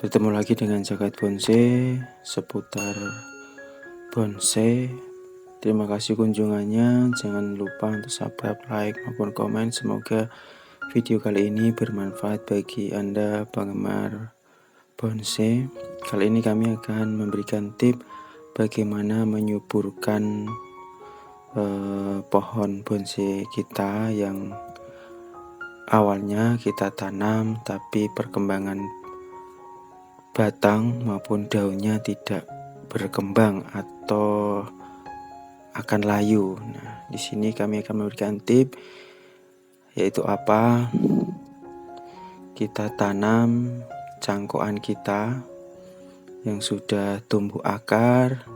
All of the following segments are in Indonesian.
Bertemu lagi dengan Jagat Bonsai seputar bonsai. Terima kasih kunjungannya. Jangan lupa untuk subscribe, like, maupun komen. Semoga video kali ini bermanfaat bagi Anda penggemar bonsai. Kali ini kami akan memberikan tip bagaimana menyuburkan pohon bonsai kita yang awalnya kita tanam tapi perkembangan batang maupun daunnya tidak berkembang atau akan layu. Nah, di sini kami akan memberikan tip, yaitu apa? Kita tanam cangkokan kita yang sudah tumbuh akar,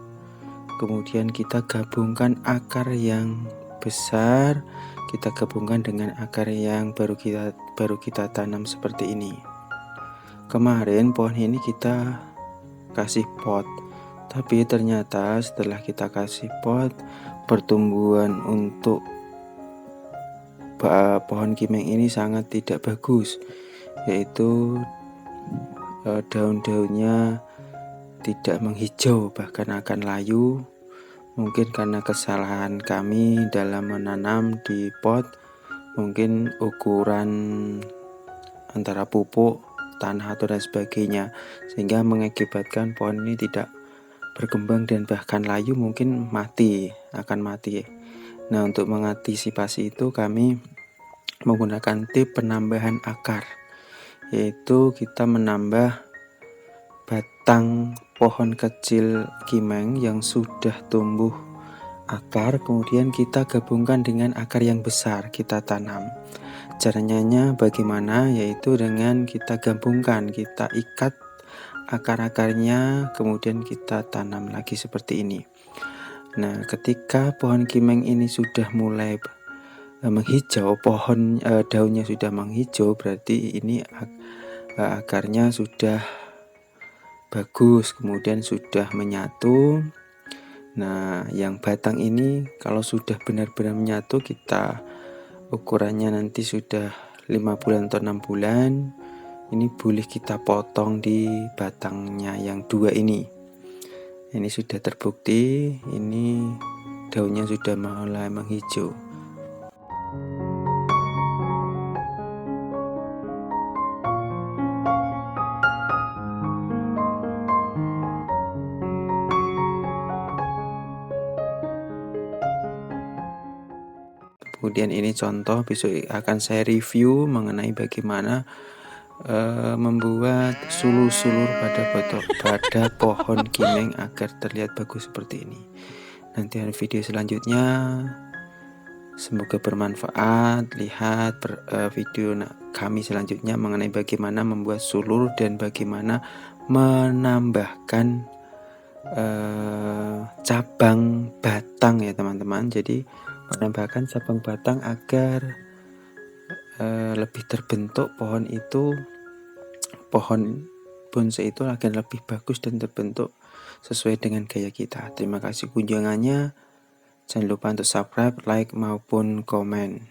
kemudian kita gabungkan akar yang besar, kita gabungkan dengan akar yang baru kita tanam seperti ini. Kemarin pohon ini kita kasih pot, tapi ternyata setelah kita kasih pot, pertumbuhan untuk pohon kimeng ini sangat tidak bagus, yaitu daun-daunnya tidak menghijau, bahkan akan layu. Mungkin karena kesalahan kami dalam menanam di pot, mungkin ukuran antara pupuk, tanah atau dan sebagainya, sehingga mengakibatkan pohon ini tidak berkembang dan bahkan layu, mungkin akan mati. Nah, untuk mengantisipasi itu kami menggunakan tip penambahan akar, yaitu kita menambah batang pohon kecil kimeng yang sudah tumbuh akar, kemudian kita gabungkan dengan akar yang besar kita tanam. Caranya bagaimana? Yaitu dengan kita gabungkan, kita ikat akar-akarnya, kemudian kita tanam lagi seperti ini. Nah, ketika pohon kimeng ini sudah mulai menghijau, daunnya sudah menghijau, berarti ini akarnya sudah bagus, kemudian sudah menyatu. Nah, yang batang ini kalau sudah benar-benar menyatu, kita ukurannya nanti sudah 5 bulan atau 6 bulan, ini boleh kita potong di batangnya yang 2 ini. Ini sudah terbukti, ini daunnya sudah mulai menghijau. Kemudian ini contoh, besok akan saya review mengenai bagaimana membuat sulur-sulur pada pohon kimeng agar terlihat bagus seperti ini. Nanti ada video selanjutnya, semoga bermanfaat. Lihat video kami selanjutnya mengenai bagaimana membuat sulur dan bagaimana menambahkan cabang batang ya teman-teman. Jadi menambahkan cabang batang agar lebih terbentuk pohon bonsai itu akan lebih bagus dan terbentuk sesuai dengan gaya kita. Terima kasih kunjungannya. Jangan lupa untuk subscribe, like maupun komen.